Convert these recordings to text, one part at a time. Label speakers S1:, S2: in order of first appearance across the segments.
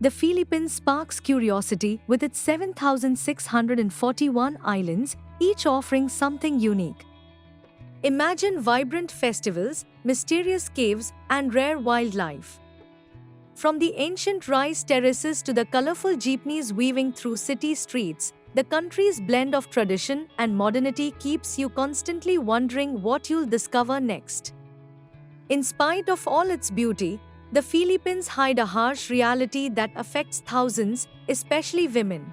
S1: The Philippines sparks curiosity with its 7,641 islands, each offering something unique. Imagine vibrant festivals, mysterious caves, and rare wildlife. From the ancient rice terraces to the colorful jeepneys weaving through city streets, the country's blend of tradition and modernity keeps you constantly wondering what you'll discover next. In spite of all its beauty, the Philippines hide a harsh reality that affects thousands, especially women.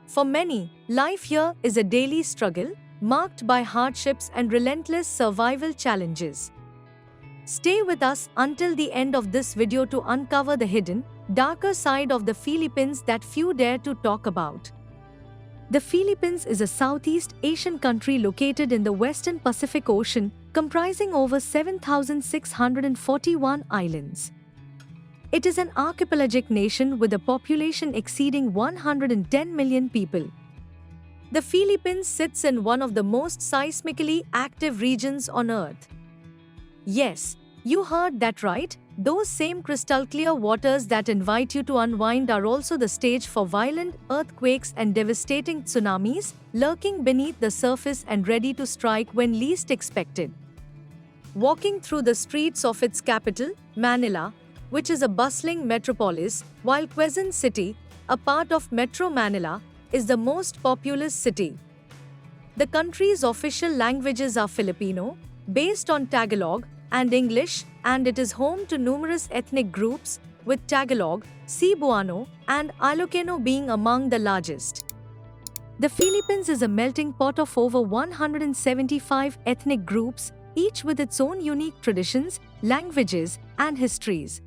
S1: For many, life here is a daily struggle, marked by hardships and relentless survival challenges. Stay with us until the end of this video to uncover the hidden, darker side of the Philippines that few dare to talk about. The Philippines is a Southeast Asian country located in the Western Pacific Ocean, comprising over 7,641 islands. It is an archipelagic nation with a population exceeding 110 million people. The Philippines sits in one of the most seismically active regions on Earth. Yes, you heard that right. Those same crystal-clear waters that invite you to unwind are also the stage for violent earthquakes and devastating tsunamis, lurking beneath the surface and ready to strike when least expected. Walking through the streets of its capital, Manila, which is a bustling metropolis, while Quezon City, a part of Metro Manila, is the most populous city. The country's official languages are Filipino, based on Tagalog, and English, and it is home to numerous ethnic groups, with Tagalog, Cebuano, and Ilocano being among the largest. The Philippines is a melting pot of over 175 ethnic groups, each with its own unique traditions, languages, and histories.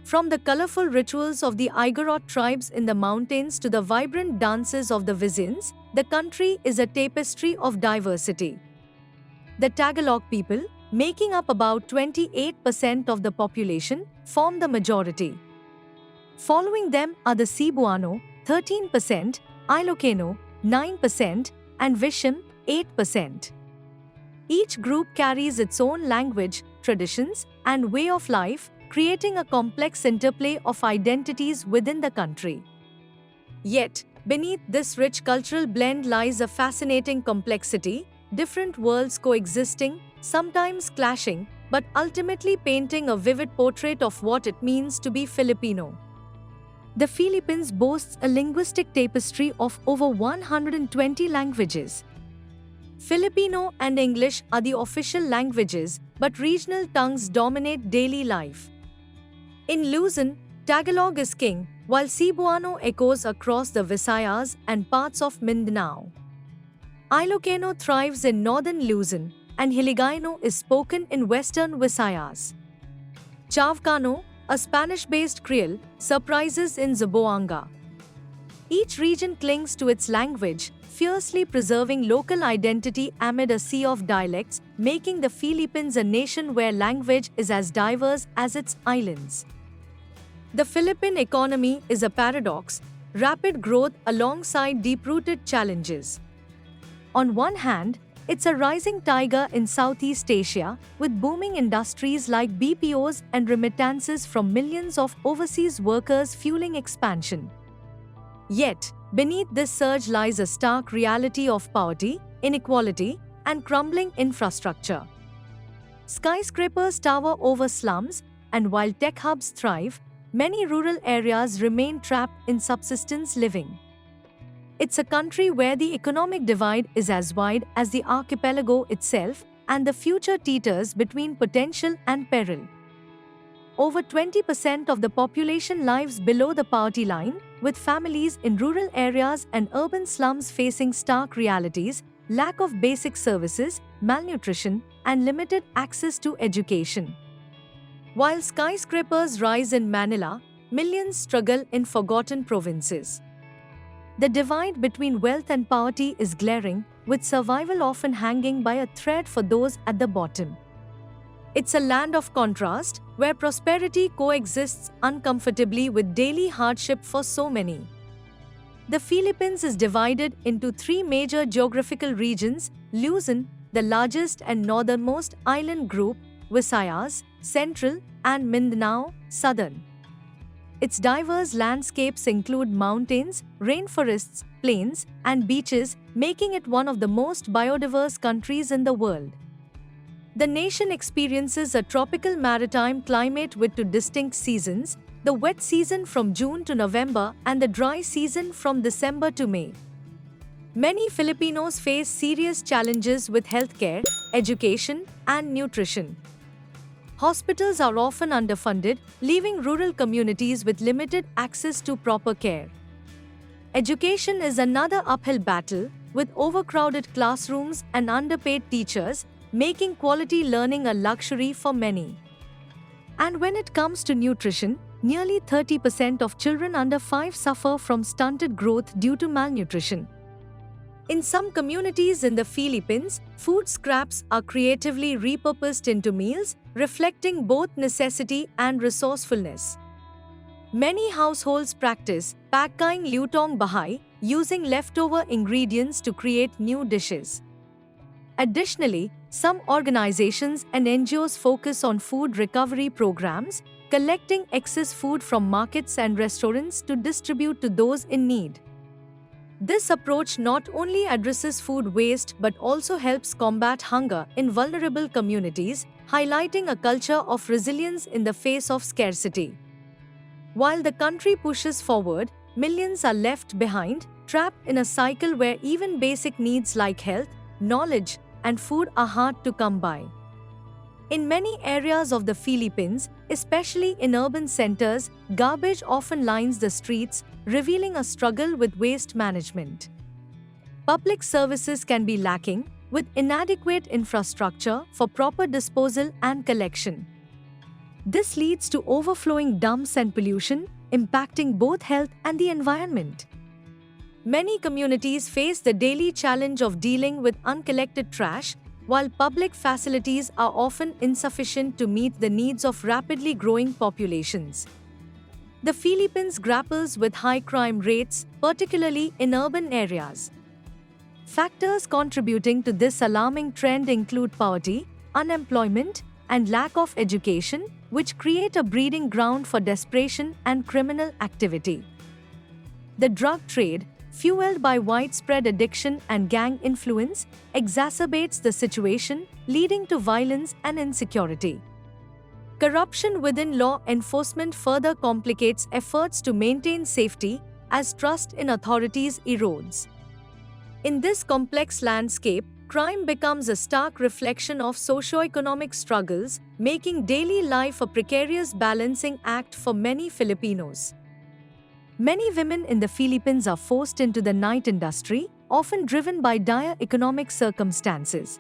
S1: From the colorful rituals of the Igorot tribes in the mountains to the vibrant dances of the Vizians, the country is a tapestry of diversity. The Tagalog people, making up about 28% of the population, form the majority. Following them are the Cebuano, 13%, Ilocano, 9%, and Visayas, 8%. Each group carries its own language, traditions, and way of life, creating a complex interplay of identities within the country. Yet, beneath this rich cultural blend lies a fascinating complexity, different worlds coexisting, sometimes clashing, but ultimately painting a vivid portrait of what it means to be Filipino. The Philippines boasts a linguistic tapestry of over 120 languages. Filipino and English are the official languages, but regional tongues dominate daily life. In Luzon, Tagalog is king, while Cebuano echoes across the Visayas and parts of Mindanao. Ilocano thrives in northern Luzon, and Hiligayno is spoken in western Visayas. Chavcano, a Spanish-based Creole, surprises in Zamboanga. Each region clings to its language, fiercely preserving local identity amid a sea of dialects, making the Philippines a nation where language is as diverse as its islands. The Philippine economy is a paradox, rapid growth alongside deep-rooted challenges. On one hand, it's a rising tiger in Southeast Asia, with booming industries like BPOs and remittances from millions of overseas workers fueling expansion. Yet, beneath this surge lies a stark reality of poverty, inequality, and crumbling infrastructure. Skyscrapers tower over slums, and while tech hubs thrive, many rural areas remain trapped in subsistence living. It's a country where the economic divide is as wide as the archipelago itself, and the future teeters between potential and peril. Over 20% of the population lives below the poverty line, with families in rural areas and urban slums facing stark realities, lack of basic services, malnutrition, and limited access to education. While skyscrapers rise in Manila, millions struggle in forgotten provinces. The divide between wealth and poverty is glaring, with survival often hanging by a thread for those at the bottom. It's a land of contrast, where prosperity coexists uncomfortably with daily hardship for so many. The Philippines is divided into three major geographical regions: Luzon, the largest and northernmost island group, Visayas, Central, and Mindanao, Southern. Its diverse landscapes include mountains, rainforests, plains, and beaches, making it one of the most biodiverse countries in the world. The nation experiences a tropical maritime climate with two distinct seasons, the wet season from June to November and the dry season from December to May. Many Filipinos face serious challenges with healthcare, education, and nutrition. Hospitals are often underfunded, leaving rural communities with limited access to proper care. Education is another uphill battle, with overcrowded classrooms and underpaid teachers, making quality learning a luxury for many. And when it comes to nutrition, nearly 30% of children under 5 suffer from stunted growth due to malnutrition. In some communities in the Philippines, food scraps are creatively repurposed into meals, reflecting both necessity and resourcefulness. Many households practice pagkain lutong bahay, using leftover ingredients to create new dishes. Additionally, some organizations and NGOs focus on food recovery programs, collecting excess food from markets and restaurants to distribute to those in need. This approach not only addresses food waste but also helps combat hunger in vulnerable communities, highlighting a culture of resilience in the face of scarcity. While the country pushes forward, millions are left behind, trapped in a cycle where even basic needs like health, knowledge, and food are hard to come by. In many areas of the Philippines, especially in urban centers, garbage often lines the streets, revealing a struggle with waste management. Public services can be lacking, with inadequate infrastructure for proper disposal and collection. This leads to overflowing dumps and pollution, impacting both health and the environment. Many communities face the daily challenge of dealing with uncollected trash, while public facilities are often insufficient to meet the needs of rapidly growing populations. The Philippines grapples with high crime rates, particularly in urban areas. Factors contributing to this alarming trend include poverty, unemployment, and lack of education, which create a breeding ground for desperation and criminal activity. The drug trade, fueled by widespread addiction and gang influence, exacerbates the situation, leading to violence and insecurity. Corruption within law enforcement further complicates efforts to maintain safety as trust in authorities erodes. In this complex landscape, crime becomes a stark reflection of socio-economic struggles, making daily life a precarious balancing act for many Filipinos. Many women in the Philippines are forced into the night industry, often driven by dire economic circumstances.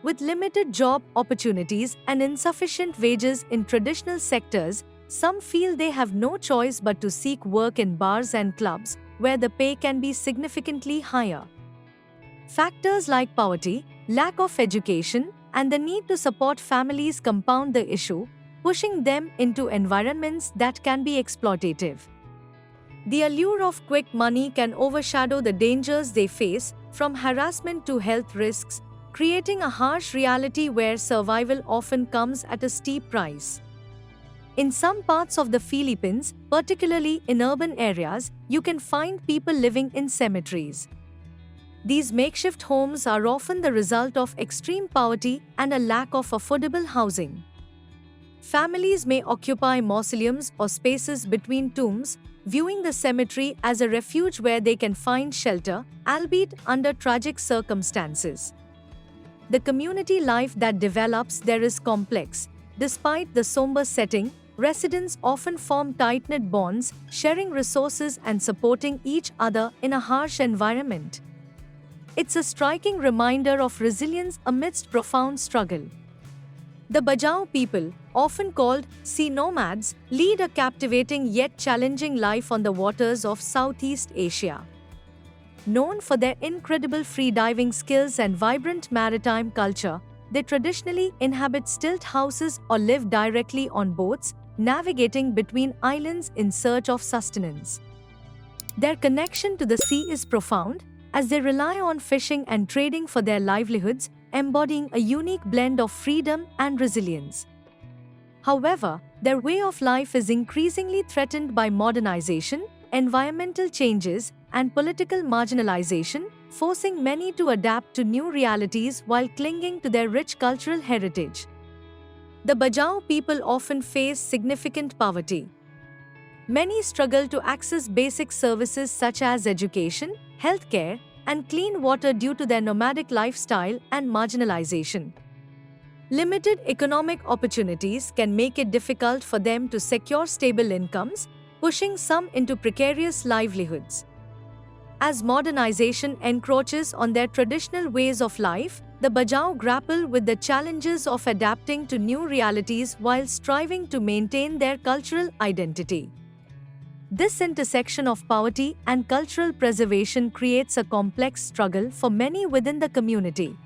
S1: With limited job opportunities and insufficient wages in traditional sectors, some feel they have no choice but to seek work in bars and clubs, where the pay can be significantly higher. Factors like poverty, lack of education, and the need to support families compound the issue, pushing them into environments that can be exploitative. The allure of quick money can overshadow the dangers they face, from harassment to health risks, creating a harsh reality where survival often comes at a steep price. In some parts of the Philippines, particularly in urban areas, you can find people living in cemeteries. These makeshift homes are often the result of extreme poverty and a lack of affordable housing. Families may occupy mausoleums or spaces between tombs, viewing the cemetery as a refuge where they can find shelter, albeit under tragic circumstances. The community life that develops there is complex. Despite the somber setting, residents often form tight-knit bonds, sharing resources and supporting each other in a harsh environment. It's a striking reminder of resilience amidst profound struggle. The Bajau people, often called sea nomads, lead a captivating yet challenging life on the waters of Southeast Asia. Known for their incredible freediving skills and vibrant maritime culture, they traditionally inhabit stilt houses or live directly on boats, navigating between islands in search of sustenance. Their connection to the sea is profound, as they rely on fishing and trading for their livelihoods, embodying a unique blend of freedom and resilience. However, their way of life is increasingly threatened by modernization, environmental changes, and political marginalization, forcing many to adapt to new realities while clinging to their rich cultural heritage. The Bajau people often face significant poverty. Many struggle to access basic services such as education, healthcare, and clean water due to their nomadic lifestyle and marginalization. Limited economic opportunities can make it difficult for them to secure stable incomes, pushing some into precarious livelihoods. As modernization encroaches on their traditional ways of life, the Bajau grapple with the challenges of adapting to new realities while striving to maintain their cultural identity. This intersection of poverty and cultural preservation creates a complex struggle for many within the community.